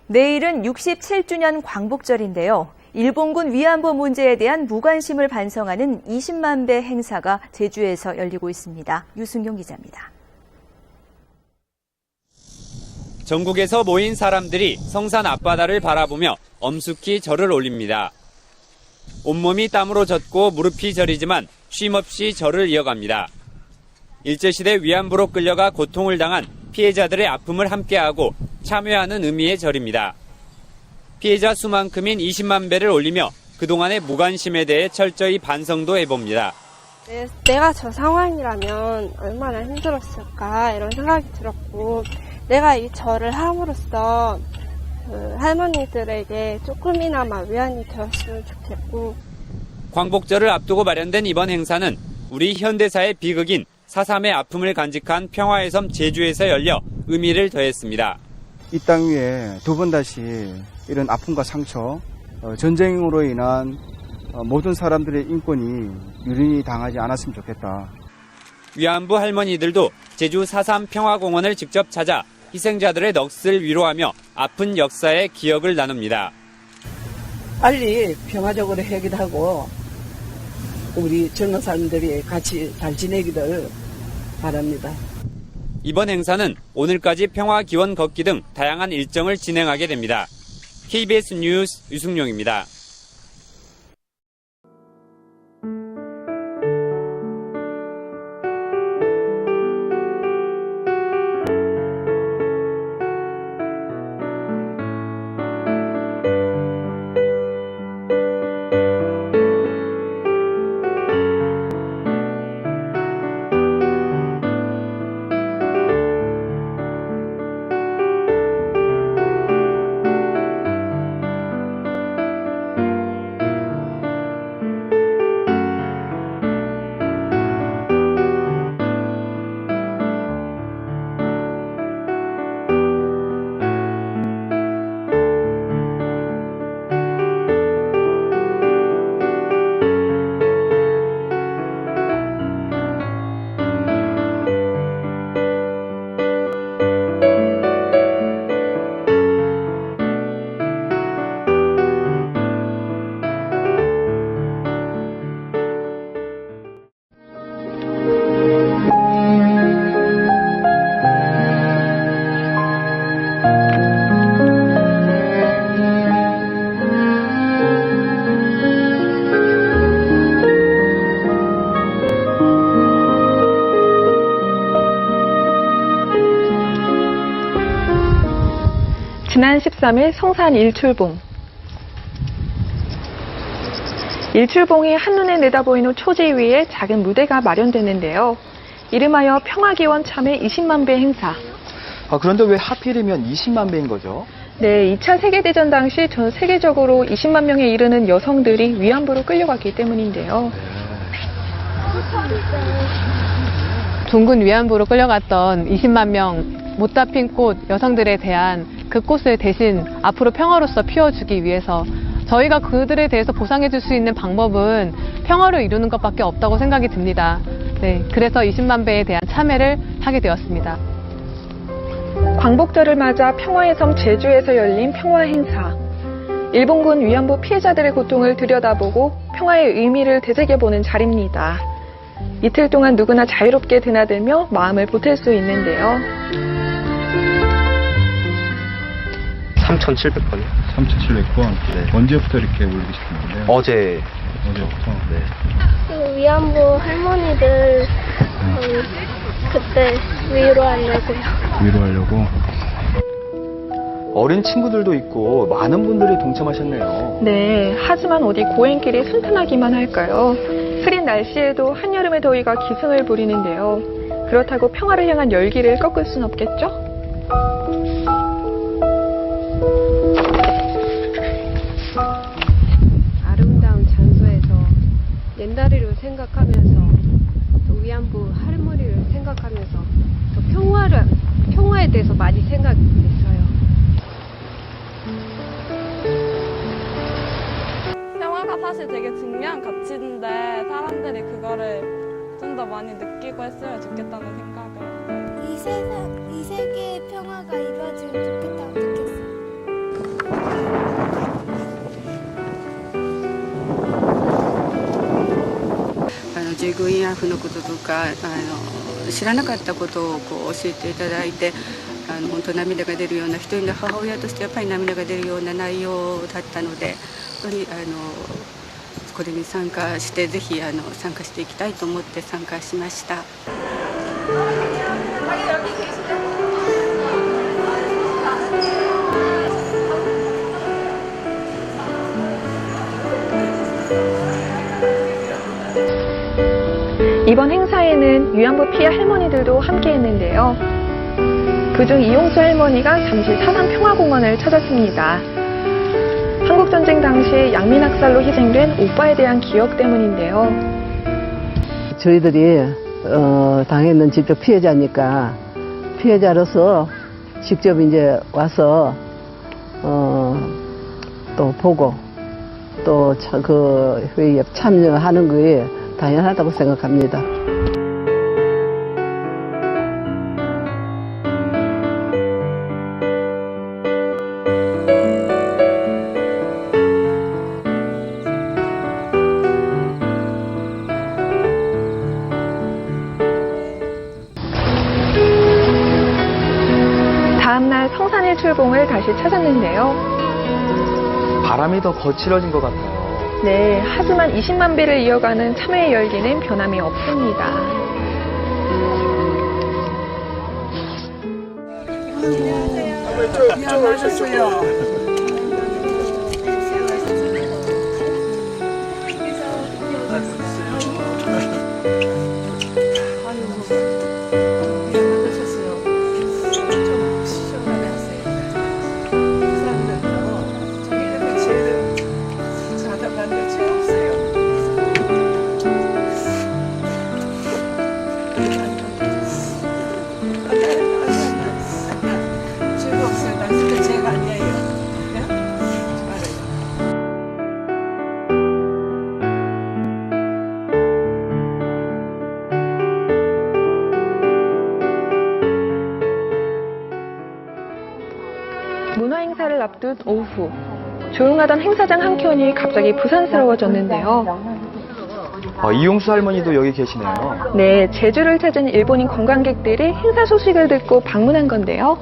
내일은 67주년 광복절인데요. 일본군 위안부 문제에 대한 무관심을 반성하는 20만 배 행사가 제주에서 열리고 있습니다. 유승용 기자입니다. 전국에서 모인 사람들이 성산 앞바다를 바라보며 엄숙히 절을 올립니다. 온몸이 땀으로 젖고 무릎이 저리지만 쉼없이 절을 이어갑니다. 일제시대 위안부로 끌려가 고통을 당한 피해자들의 아픔을 함께하고 참여하는 의미의 절입니다. 피해자 수만큼인 20만 배를 올리며 그동안의 무관심에 대해 철저히 반성도 해봅니다. 내가 저 상황이라면 얼마나 힘들었을까 이런 생각이 들었고, 내가 이 절을 함으로써 할머니들에게 조금이나마 위안이 되었으면 좋겠고. 광복절을 앞두고 마련된 이번 행사는 우리 현대사의 비극인 4.3의 아픔을 간직한 평화의 섬 제주에서 열려 의미를 더했습니다. 이 땅 위에 두 번 다시 이런 아픔과 상처, 전쟁으로 인한 모든 사람들의 인권이 유린이 당하지 않았으면 좋겠다. 위안부 할머니들도 제주 4.3 평화공원을 직접 찾아 희생자들의 넋을 위로하며 아픈 역사의 기억을 나눕니다. 빨리 평화적으로 해결 하고 우리 젊은 사람들이 같이 잘 지내기를 바랍니다. 이번 행사는 오늘까지 평화기원 걷기 등 다양한 일정을 진행하게 됩니다. KBS 뉴스 유승용입니다. 지난 13일 성산 일출봉. 일출봉이 한눈에 내다보이는 초지 위에 작은 무대가 마련됐는데요. 이름하여 평화기원 참회 20만 배 행사. 그런데 왜 하필이면 20만 배인 거죠? 네, 2차 세계대전 당시 전 세계적으로 20만 명에 이르는 여성들이 위안부로 끌려갔기 때문인데요. 둥근 위안부로 끌려갔던 20만 명 못다 핀 꽃 여성들에 대한 그 꽃을 대신 앞으로 평화로서 피워주기 위해서 저희가 그들에 대해서 보상해줄 수 있는 방법은 평화를 이루는 것밖에 없다고 생각이 듭니다. 네, 그래서 20만 배에 대한 참여를 하게 되었습니다. 광복절을 맞아 평화의 섬 제주에서 열린 평화 행사. 일본군 위안부 피해자들의 고통을 들여다보고 평화의 의미를 되새겨보는 자리입니다. 이틀 동안 누구나 자유롭게 드나들며 마음을 보탤 수 있는데요. 3,700번이요. 3,700번? 네. 언제부터 이렇게 올리고 싶은 건데요? 어제부터? 네. 그 위안부 할머니들 그때 위로하려고요. 위로하려고? 어린 친구들도 있고 많은 분들이 동참하셨네요. 네, 하지만 어디 고행길이 순탄하기만 할까요? 흐린 날씨에도 한여름의 더위가 기승을 부리는데요. 그렇다고 평화를 향한 열기를 꺾을 순 없겠죠? 아름다운 장소에서 옛날을 생각하면서 또 위안부 할머니를 생각하면서 또 평화에 대해서 많이 생각했어요. 평화가 사실 되게 중요한 가치인데 사람들이 그거를 좀 더 많이 느끼고 했으면 좋겠다는 생각을. 이 세계의 평화가 이루어지면 좋겠다고 느꼈어요. 従軍慰安婦のこととか知らなかったことをこう教えていただいて本当涙が出るような、一人の母親としてやっぱり涙が出るような内容だったので、本当にこれに参加してぜひ参加していきたいと思って参加しました。이번 행사에는 위안부 피해 할머니들도 함께했는데요. 그중 이용수 할머니가 잠시 사산평화공원을 찾았습니다. 한국전쟁 당시 양민학살로 희생된 오빠에 대한 기억 때문인데요. 저희들이 당했는 직접 피해자니까 피해자로서 직접 이제 와서 또 보고 또 그 회의에 참여하는 거에 당연하다고 생각합니다. 다음날 성산일 출봉을 다시 찾았는데요. 바람이 더 거칠어진 것 같아요. 네, 하지만 20만 배를 이어가는 참회의 열기는 변함이 없습니다. 안녕하세요. 문화행사를 앞둔 오후, 조용하던 행사장 한켠이 갑자기 부산스러워졌는데요. 이용수 할머니도 여기 계시네요. 네, 제주를 찾은 일본인 관광객들이 행사 소식을 듣고 방문한 건데요.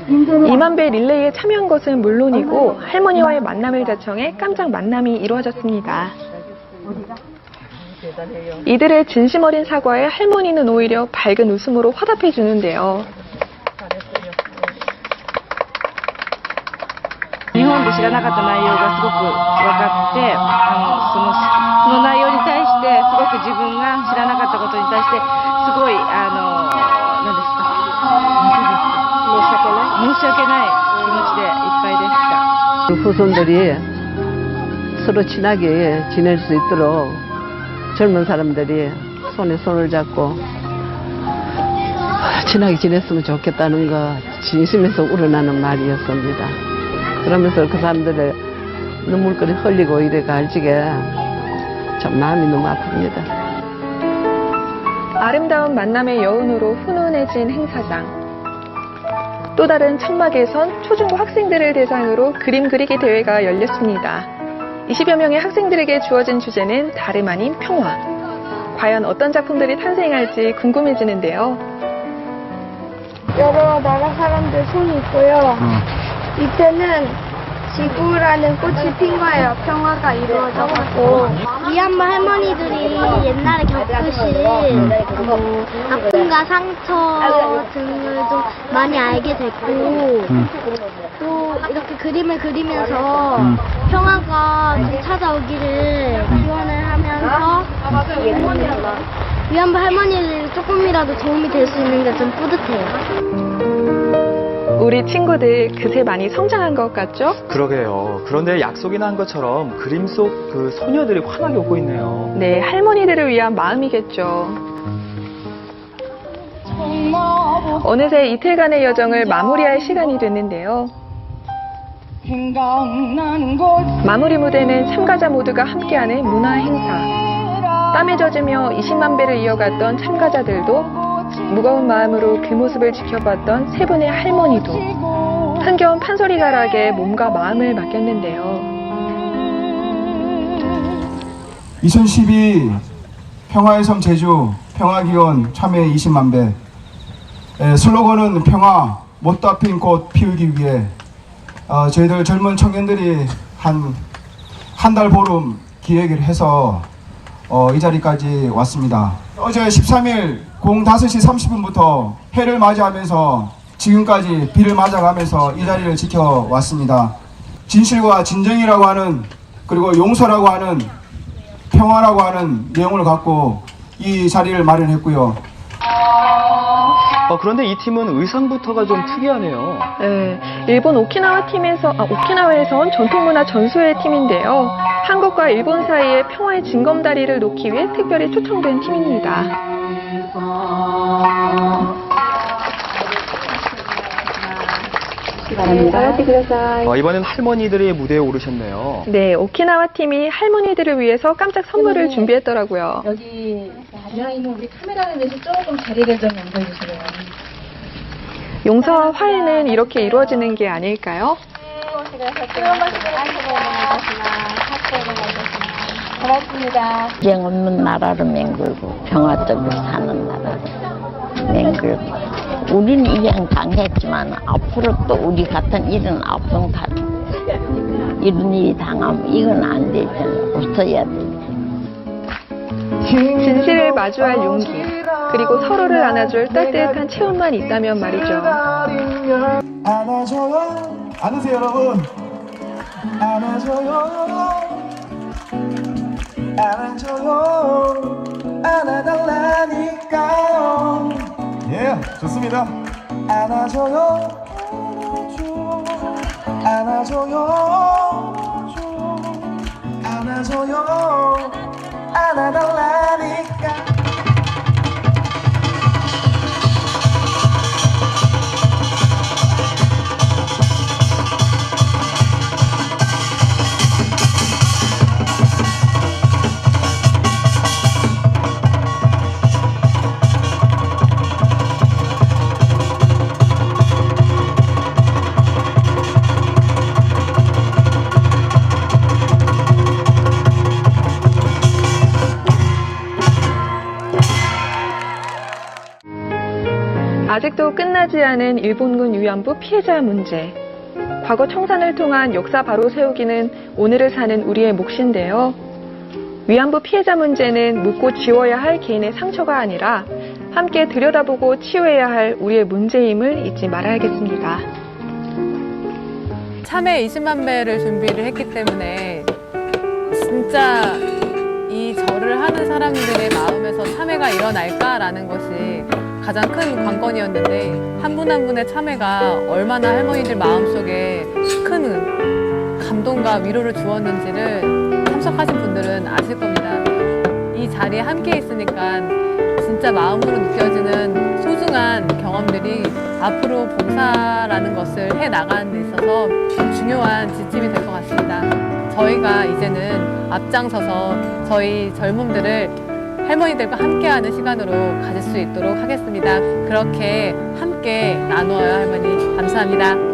2만 배 릴레이에 참여한 것은 물론이고 할머니와의 만남을 자청해 깜짝 만남이 이루어졌습니다. 이들의 진심 어린 사과에 할머니는 오히려 밝은 웃음으로 화답해 주는데요. 日本で知らなかった内容がすごく分かって、その内容に対してすごく自分が知らなかったことに対してすごい何ですか、申し訳ない気持ちでいっぱいでした。 후손들이 서로 친하게 지낼 수 있도록 젊은 사람들이 손에 손을 잡고 친하게 지냈으면 좋겠다는 거 진심에서 우러나는 말이었습니다. 그러면서 그 사람들의 눈물거리 흘리고 이래 갈지게 참 마음이 너무 아픕니다. 아름다운 만남의 여운으로 훈훈해진 행사장. 또 다른 천막에선 초중고 학생들을 대상으로 그림 그리기 대회가 열렸습니다. 20여 명의 학생들에게 주어진 주제는 다름 아닌 평화. 과연 어떤 작품들이 탄생할지 궁금해지는데요. 여러 나라 사람들 손이 있고요. 이때는 지구라는 꽃이 핀 거예요. 평화가 이루어져가지고. 위안부 할머니들이 옛날에 겪으신 아픔과 상처 등을도 많이 알게 됐고, 또 이렇게 그림을 그리면서 평화가 좀 찾아오기를 기원을 하면서 위안부 할머니들 조금이라도 도움이 될 수 있는 게 좀 뿌듯해요. 우리 친구들 그새 많이 성장한 것 같죠? 그러게요. 그런데 약속이 난 것처럼 그림 속 그 소녀들이 환하게 웃고 있네요. 네, 할머니들을 위한 마음이겠죠. 어느새 이틀간의 여정을 마무리할 시간이 됐는데요. 마무리 무대는 참가자 모두가 함께하는 문화 행사. 땀에 젖으며 20만 배를 이어갔던 참가자들도 무거운 마음으로 그 모습을 지켜봤던 세 분의 할머니도 흥겨운 판소리 가락에 몸과 마음을 맡겼는데요. 2012 평화의 섬 제주 평화기원 참여 20만 배. 슬로건은 평화 못다 핀 꽃 피우기 위해 저희들 젊은 청년들이 한 달 보름 기획을 해서 이 자리까지 왔습니다. 어제 13일 05시 30분부터 해를 맞이하면서 지금까지 비를 맞아가면서 이 자리를 지켜왔습니다. 진실과 진정이라고 하는, 그리고 용서라고 하는, 평화라고 하는 내용을 갖고 이 자리를 마련했고요. 그런데 이 팀은 의상부터가 좀 특이하네요. 네, 일본 오키나와에서 온 전통문화 전수회 팀인데요. 한국과 일본 사이에 평화의 징검다리를 놓기 위해 특별히 초청된 팀입니다. 이번엔 할머니들이 무대에 오르셨네요. 네, 오키나와 팀이 할머니들을 위해서 깜짝 선물을 준비했더라고요. 여기 앉아 있는 우리 카메라를 위해서 조금 자리를 좀 옮겨주세요. 용서와 화해는 이렇게 이루어지는 게 아닐까요? 고맙습니다. 전쟁 없는 나라를 맹글고 평화 속에 사는 나라를 맹글고. 우리는 이양 당했지만 앞으로 또 우리 같은 이런 아픈 탓, 이런 일이 당하면 이건 안 되잖아. 웃어야 돼. 진실을 마주할 용기, 그리고 서로를 안아줄 따뜻한 체온만 있다면 말이죠. 안아줘요. 안으세요, 여러분. 안아줘요. 안아줘요. 안아달라니까요. 예, 좋습니다. 안아줘요. 안아줘요. 안아줘요. 안아달라니까. 아직도 끝나지 않은 일본군 위안부 피해자 문제. 과거 청산을 통한 역사 바로 세우기는 오늘을 사는 우리의 몫인데요. 위안부 피해자 문제는 묻고 지워야 할 개인의 상처가 아니라 함께 들여다보고 치유해야 할 우리의 문제임을 잊지 말아야겠습니다. 참외 20만 배를 준비를 했기 때문에 진짜 이 절을 하는 사람들의 마음에서 참회가 일어날까라는 것이 가장 큰 관건이었는데 한 분 한 분의 참회가 얼마나 할머니들 마음속에 큰 감동과 위로를 주었는지를 참석하신 분들은 아실 겁니다. 이 자리에 함께 있으니까 진짜 마음으로 느껴지는 소중한 경험들이 앞으로 봉사라는 것을 해나가는 데 있어서 중요한 지침이 될 것 같습니다. 저희가 이제는 앞장서서 저희 젊음들을 할머니들과 함께하는 시간으로 가질 수 있도록 하겠습니다. 그렇게 함께 나누어요, 할머니. 감사합니다.